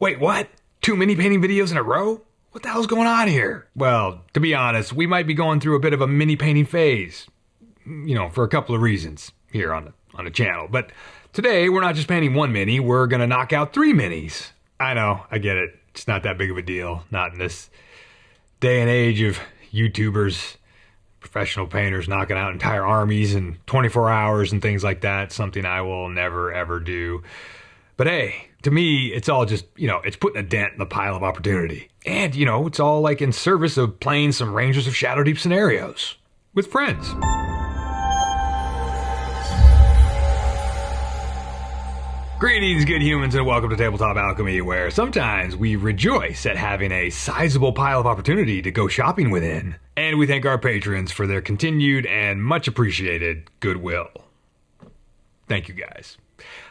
Wait, what? 2 mini painting videos in a row? What the hell's going on here? Well, to be honest, we might be going through a bit of a mini painting phase. You know, for a couple of reasons here on the channel. But today, we're not just painting 1 mini, we're gonna knock out 3 minis. I know, I get it. It's not that big of a deal. Not in this day and age of YouTubers, professional painters knocking out entire armies in 24 hours and things like that. Something I will never, ever do. But hey, to me, it's all just, you know, it's putting a dent in the pile of opportunity. And, you know, it's all like in service of playing some Rangers of Shadowdeep scenarios with friends. Greetings, good humans, and welcome to Tabletop Alchemy, where sometimes we rejoice at having a sizable pile of opportunity to go shopping within. And we thank our patrons for their continued and much appreciated goodwill. Thank you, guys.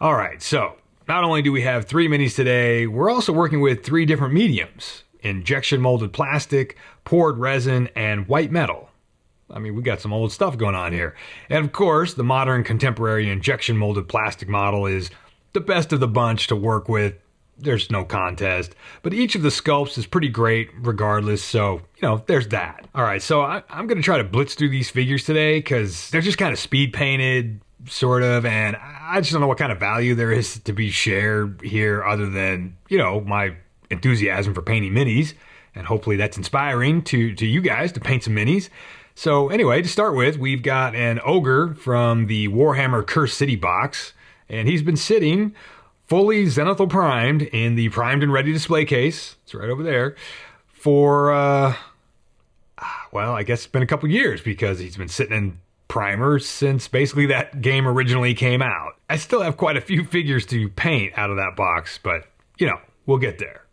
All right, so not only do we have 3 minis today, we're also working with 3 different mediums: injection molded plastic, poured resin, and white metal. I mean, we got some old stuff going on here. And of course, the modern contemporary injection molded plastic model is the best of the bunch to work with. There's no contest. But each of the sculpts is pretty great regardless, so, you know, there's that. All right, so I'm going to try to blitz through these figures today because they're just kind of speed painted, sort of, and I just don't know what kind of value there is to be shared here other than, you know, my enthusiasm for painting minis, and hopefully that's inspiring to you guys to paint some minis. So anyway, to start with, we've got an Ogre from the Warhammer Cursed City box, and he's been sitting fully zenithal primed in the primed and ready display case. It's right over there for, well, I guess it's been a couple years because he's been sitting in primer since basically that game originally came out. I still have quite a few figures to paint out of that box, but, you know, we'll get there.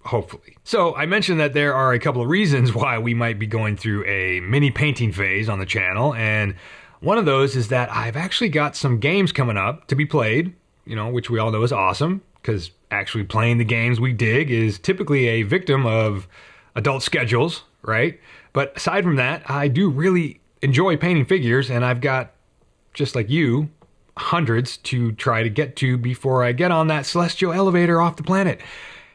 Hopefully. So I mentioned that there are a couple of reasons why we might be going through a mini painting phase on the channel, and one of those is that I've actually got some games coming up to be played, you know, which we all know is awesome, because actually playing the games we dig is typically a victim of adult schedules, right? But aside from that, I do really enjoy painting figures, and I've got, just like you, hundreds to try to get to before I get on that celestial elevator off the planet.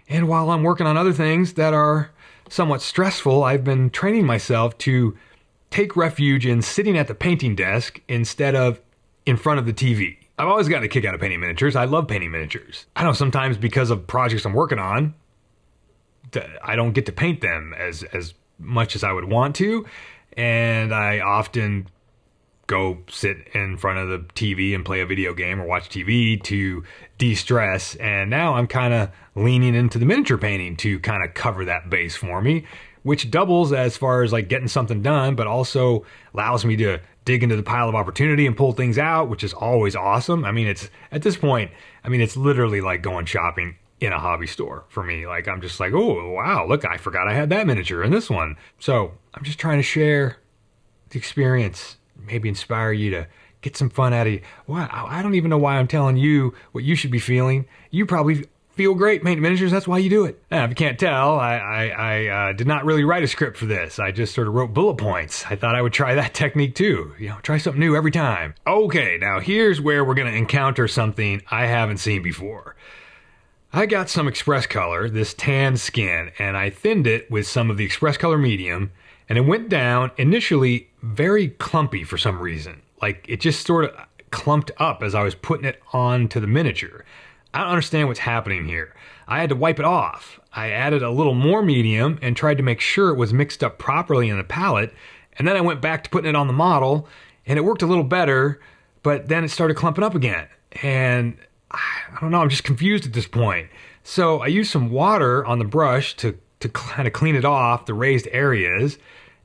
And while I'm working on other things that are somewhat stressful, I've been training myself to take refuge in sitting at the painting desk instead of in front of the TV. I've always gotten a kick out of painting miniatures. I love painting miniatures. I know sometimes because of projects I'm working on, I don't get to paint them as much as I would want to, and I often go sit in front of the TV and play a video game or watch TV to de-stress, and now I'm kind of leaning into the miniature painting to kind of cover that base for me, which doubles as far as like getting something done, but also allows me to dig into the pile of opportunity and pull things out, which is always awesome. I mean, it's at this point, I mean, it's literally like going shopping in a hobby store for me. Like, I'm just like, oh, wow, look, I forgot I had that miniature and this one. So I'm just trying to share the experience, maybe inspire you to get some fun out of you. Wow, I don't even know why I'm telling you what you should be feeling. You probably feel great painting miniatures, that's why you do it. Now, if you can't tell, I did not really write a script for this. I just sort of wrote bullet points. I thought I would try that technique too. You know, try something new every time. Okay, now here's where we're gonna encounter something I haven't seen before. I got some Express Color, this tan skin, and I thinned it with some of the Express Color medium, and it went down initially very clumpy for some reason. Like, it just sort of clumped up as I was putting it onto the miniature. I don't understand what's happening here. I had to wipe it off. I added a little more medium and tried to make sure it was mixed up properly in the palette, and then I went back to putting it on the model, and it worked a little better, but then it started clumping up again. And I don't know, I'm just confused at this point. So I used some water on the brush to kind of clean it off, the raised areas,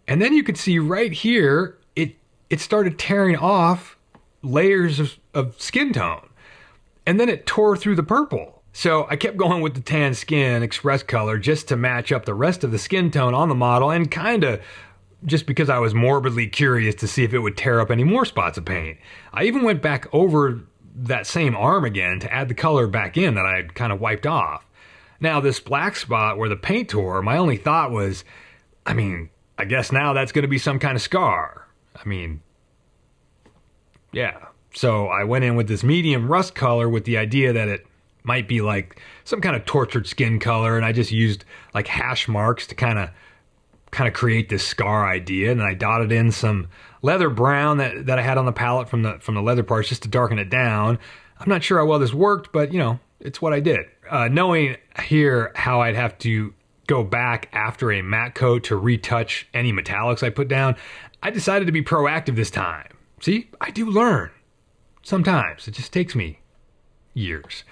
and then you could see right here, it started tearing off layers of skin tone. And then it tore through the purple. So I kept going with the tan skin Express Color just to match up the rest of the skin tone on the model, and kind of just because I was morbidly curious to see if it would tear up any more spots of paint. I even went back over that same arm again to add the color back in that I had kind of wiped off. Now this black spot where the paint tore, my only thought was, I mean, I guess now that's going to be some kind of scar. I mean, yeah. So I went in with this medium rust color with the idea that it Might be like some kind of tortured skin color, and I just used like hash marks to kind of create this scar idea, and I dotted in some leather brown that I had on the palette from the leather parts just to darken it down. I'm not sure how well this worked, but you know, it's what I did. Knowing here how I'd have to go back after a matte coat to retouch any metallics I put down, I decided to be proactive this time. See, I do learn. Sometimes. It just takes me years.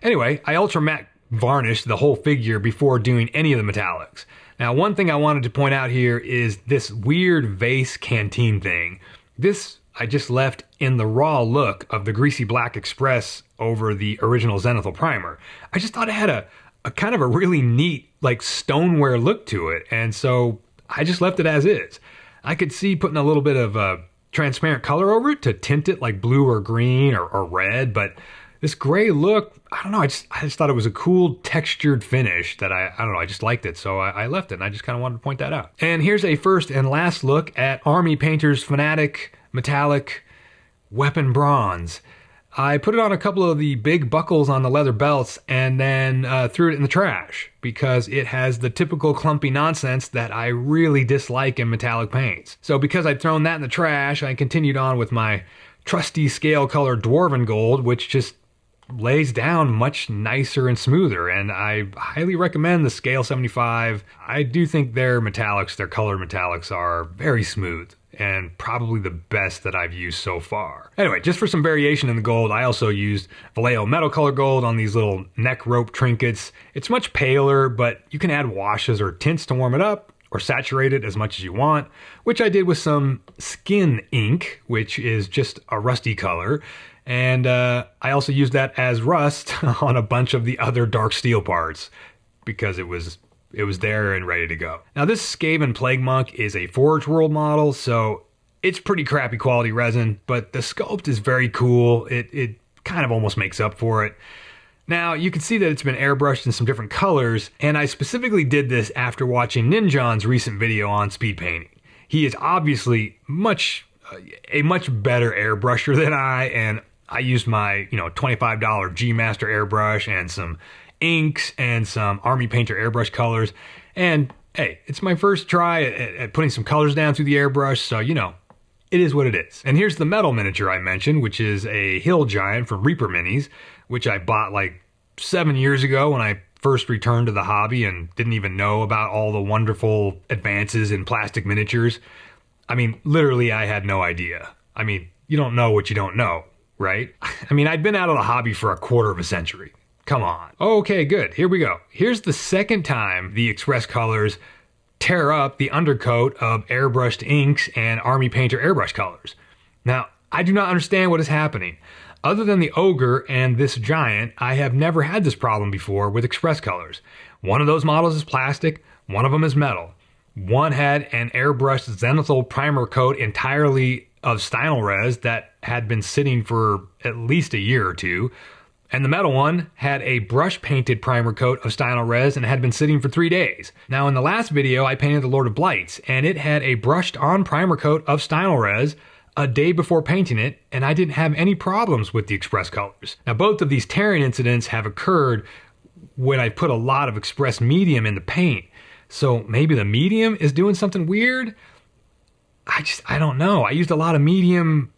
Anyway, I ultra matte varnished the whole figure before doing any of the metallics. Now, one thing I wanted to point out here is this weird vase canteen thing. This I just left in the raw look of the Greasy Black Express over the original Zenithal primer. I just thought it had a kind of a really neat, like, stoneware look to it, and so I just left it as is. I could see putting a little bit of transparent color over it to tint it like blue or green or red, but this gray look, I don't know, I just thought it was a cool textured finish that I don't know, I just liked it, so I left it, and I just kind of wanted to point that out. And here's a first and last look at Army Painter's Fanatic Metallic Weapon Bronze. I put it on a couple of the big buckles on the leather belts and then threw it in the trash because it has the typical clumpy nonsense that I really dislike in metallic paints. So because I'd thrown that in the trash, I continued on with my trusty scale color Dwarven Gold, which just lays down much nicer and smoother, and I highly recommend the Scale 75. I do think their metallics, their colored metallics, are very smooth and probably the best that I've used so far. Anyway, just for some variation in the gold, I also used Vallejo Metal Color Gold on these little neck rope trinkets. It's much paler, but you can add washes or tints to warm it up, or saturate it as much as you want, which I did with some Skin Ink, which is just a rusty color. And I also used that as rust on a bunch of the other dark steel parts because it was there and ready to go. Now this Skaven Plague Monk is a Forgeworld model, so it's pretty crappy quality resin, but the sculpt is very cool. It kind of almost makes up for it. Now you can see that it's been airbrushed in some different colors, and I specifically did this after watching Ninjon's recent video on speed painting. He is obviously a much better airbrusher than I, and I used my, $25 G Master airbrush and some inks and some Army Painter airbrush colors. And hey, it's my first try at putting some colors down through the airbrush, so it is what it is. And here's the metal miniature I mentioned, which is a Hill Giant from Reaper Minis, which I bought like 7 years ago when I first returned to the hobby and didn't even know about all the wonderful advances in plastic miniatures. I mean, literally, I had no idea. I mean, you don't know what you don't know, right? I mean, I'd been out of the hobby for a quarter of a century. Come on. Okay, good. Here we go. Here's the second time the Express colors tear up the undercoat of airbrushed inks and Army Painter airbrush colors. Now, I do not understand what is happening. Other than the Ogre and this Giant, I have never had this problem before with Express colors. One of those models is plastic, one of them is metal. One had an airbrushed Zenithal primer coat entirely of Stynylrez that had been sitting for at least a year or two, and the metal one had a brush painted primer coat of Stynylrez and had been sitting for 3 days. Now in the last video I painted the Lord of Blights, and it had a brushed on primer coat of Stynylrez a day before painting it, and I didn't have any problems with the Express colors. Now both of these tearing incidents have occurred when I put a lot of Express medium in the paint. So maybe the medium is doing something weird? I don't know. I used a lot of medium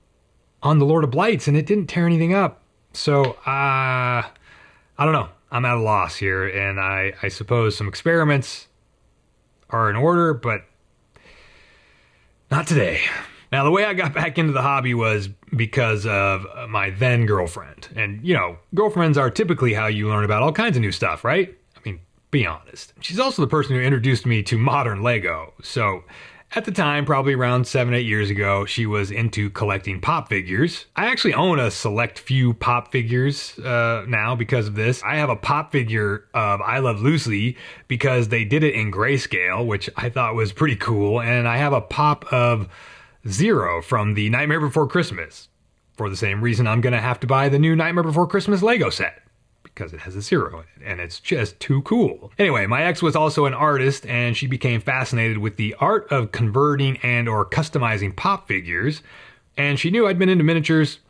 on the Lord of Blights and it didn't tear anything up. So, I don't know. I'm at a loss here, and I suppose some experiments are in order, but not today. Now, the way I got back into the hobby was because of my then girlfriend. And, girlfriends are typically how you learn about all kinds of new stuff, right? I mean, be honest. She's also the person who introduced me to modern Lego. So, at the time, probably around 7, 8 years ago, she was into collecting pop figures. I actually own a select few pop figures now because of this. I have a pop figure of I Love Lucy because they did it in grayscale, which I thought was pretty cool. And I have a pop of Zero from the Nightmare Before Christmas. For the same reason, I'm going to have to buy the new Nightmare Before Christmas Lego set, because it has a zero in it, and it's just too cool. Anyway, my ex was also an artist, and she became fascinated with the art of converting and or customizing pop figures, and she knew I'd been into miniatures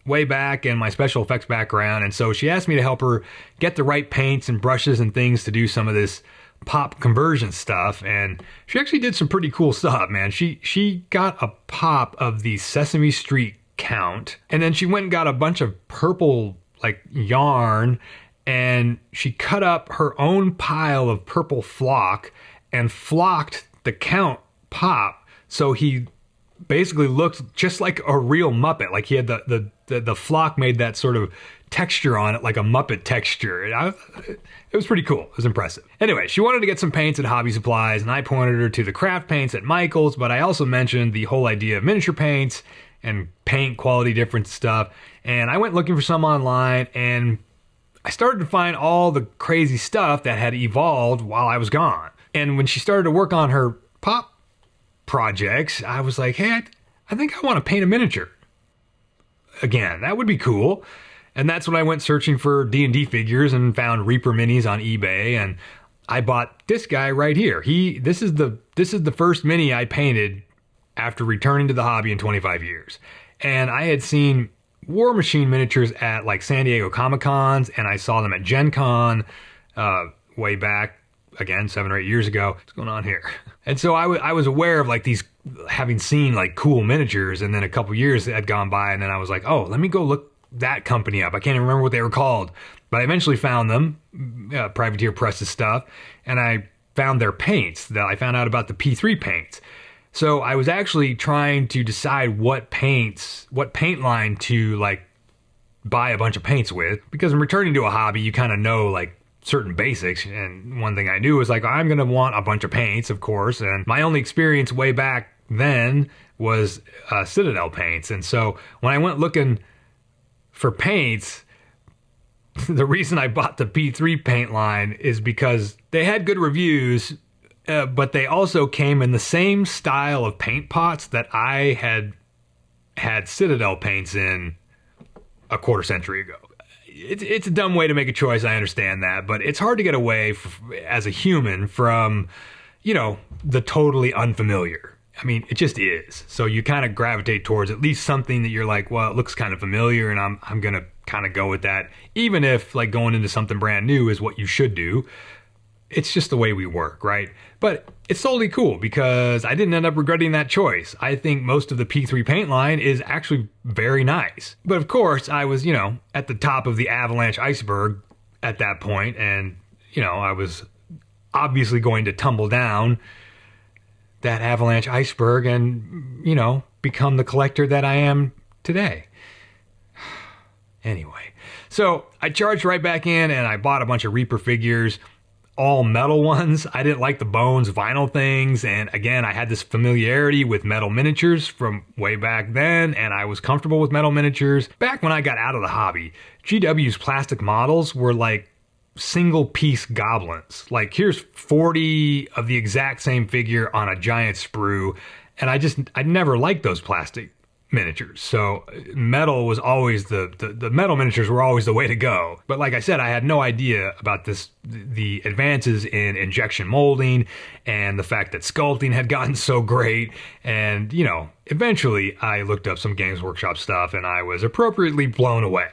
way back in my special effects background, and so she asked me to help her get the right paints and brushes and things to do some of this pop conversion stuff, and she actually did some pretty cool stuff, man. She got a pop of the Sesame Street count, and then she went and got a bunch of purple like yarn, and she cut up her own pile of purple flock and flocked the count pop, so he basically looked just like a real Muppet. Like he had the flock made that sort of texture on it, like a Muppet texture. It was pretty cool. It was impressive. Anyway, she wanted to get some paints at Hobby Supplies, and I pointed her to the craft paints at Michael's, but I also mentioned the whole idea of miniature paints and paint quality difference stuff. And I went looking for some online, and I started to find all the crazy stuff that had evolved while I was gone. And when she started to work on her pop projects, I was like, hey, I think I want to paint a miniature again. That would be cool. And that's when I went searching for D&D figures and found Reaper minis on eBay, and I bought this guy right here. This is the first mini I painted after returning to the hobby in 25 years. And I had seen War Machine miniatures at like San Diego Comic-Cons, and I saw them at Gen Con way back, again, 7 or 8 years ago. What's going on here? And so I was aware of like these, having seen like cool miniatures, and then a couple years had gone by, and then I was like, oh, let me go look that company up. I can't even remember what they were called, but I eventually found them, Privateer Press's stuff, and I found their paints. That I found out about the P3 paints. So I was actually trying to decide what paint line to like buy a bunch of paints with, because in returning to a hobby, you kind of know like certain basics. And one thing I knew was like, I'm going to want a bunch of paints, of course. And my only experience way back then was Citadel paints. And so when I went looking for paints, the reason I bought the P3 paint line is because they had good reviews, but they also came in the same style of paint pots that I had Citadel paints in a quarter century ago. It's a dumb way to make a choice, I understand that, but it's hard to get away as a human from, the totally unfamiliar. I mean, it just is. So you kind of gravitate towards at least something that you're like, well, it looks kind of familiar, and I'm going to kind of go with that. Even if like going into something brand new is what you should do. It's just the way we work, right? But it's totally cool because I didn't end up regretting that choice. I think most of the P3 paint line is actually very nice. But of course, I was, at the top of the avalanche iceberg at that point, and, I was obviously going to tumble down that avalanche iceberg and, become the collector that I am today. Anyway, so I charged right back in and I bought a bunch of Reaper figures, all metal ones. I didn't like the bones vinyl things, and again, I had this familiarity with metal miniatures from way back then, and I was comfortable with metal miniatures. Back when I got out of the hobby, GW's plastic models were like single piece goblins. Like, here's 40 of the exact same figure on a giant sprue, and I never liked those plastic miniatures. So metal was always the metal miniatures were always the way to go. But like I said, I had no idea about the advances in injection molding and the fact that sculpting had gotten so great. And, eventually I looked up some Games Workshop stuff and I was appropriately blown away.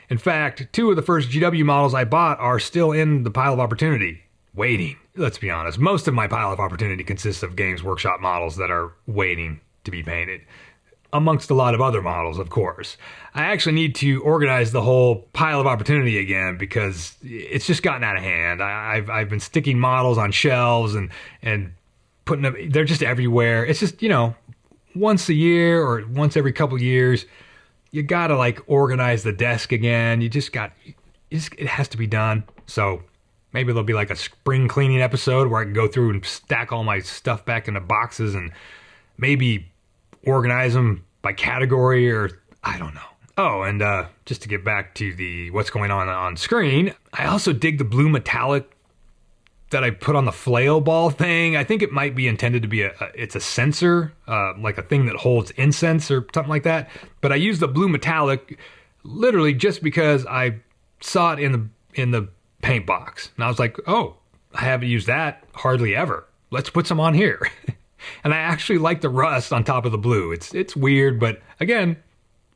In fact, 2 of the first GW models I bought are still in the pile of opportunity, waiting. Let's be honest, most of my pile of opportunity consists of Games Workshop models that are waiting to be painted, amongst a lot of other models, of course. I actually need to organize the whole pile of opportunity again because it's just gotten out of hand. I've been sticking models on shelves and putting them, they're just everywhere. It's just, once a year or once every couple years, you gotta like organize the desk again. It has to be done. So maybe there'll be like a spring cleaning episode where I can go through and stack all my stuff back into boxes and maybe organize them by category, or I don't know. Oh, and just to get back to what's going on screen, I also dig the blue metallic that I put on the flail ball thing. I think it might be intended to be it's a censer, like a thing that holds incense or something like that. But I used the blue metallic literally just because I saw it in the paint box, and I was like, oh, I haven't used that hardly ever. Let's put some on here. And I actually like the rust on top of the blue. It's weird, but again,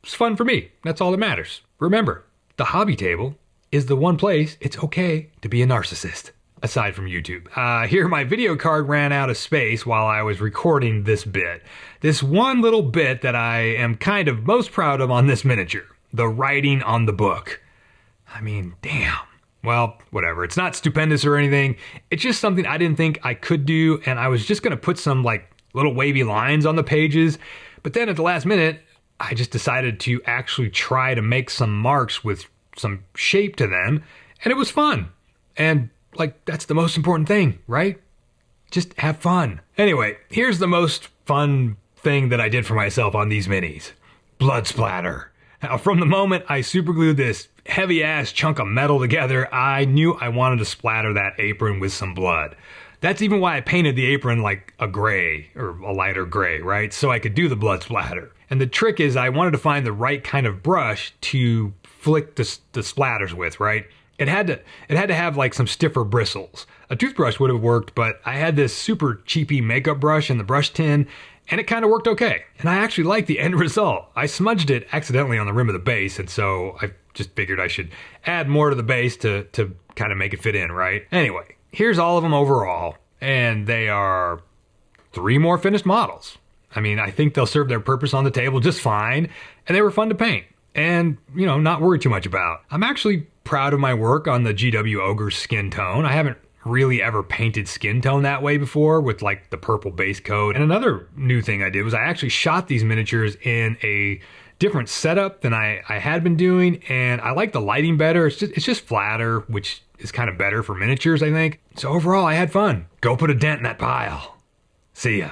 it's fun for me. That's all that matters. Remember, the hobby table is the one place it's okay to be a narcissist. Aside from YouTube. Here my video card ran out of space while I was recording this bit. This one little bit that I am kind of most proud of on this miniature. The writing on the book. I mean, damn. Well, whatever. It's not stupendous or anything. It's just something I didn't think I could do, and I was just going to put some like little wavy lines on the pages. But then at the last minute, I just decided to actually try to make some marks with some shape to them, and it was fun. And like, that's the most important thing, right? Just have fun. Anyway, here's the most fun thing that I did for myself on these minis. Blood splatter. Now, from the moment I superglued this heavy-ass chunk of metal together, I knew I wanted to splatter that apron with some blood. That's even why I painted the apron like a gray, or a lighter gray, right? So I could do the blood splatter. And the trick is I wanted to find the right kind of brush to flick the splatters with, right? It had to have like some stiffer bristles. A toothbrush would have worked, but I had this super cheapy makeup brush in the brush tin, and it kind of worked okay. And I actually liked the end result. I smudged it accidentally on the rim of the base, and so I just figured I should add more to the base to kind of make it fit in, right? Anyway, here's all of them overall, and they are 3 more finished models. I mean, I think they'll serve their purpose on the table just fine, and they were fun to paint. And, you know, not worried too much about. I'm actually proud of my work on the GW Ogre skin tone. I haven't really ever painted skin tone that way before with like the purple base coat. And another new thing I did was I actually shot these miniatures in a different setup than I had been doing. And I like the lighting better. It's just flatter, which is kind of better for miniatures, I think. So overall, I had fun. Go put a dent in that pile. See ya.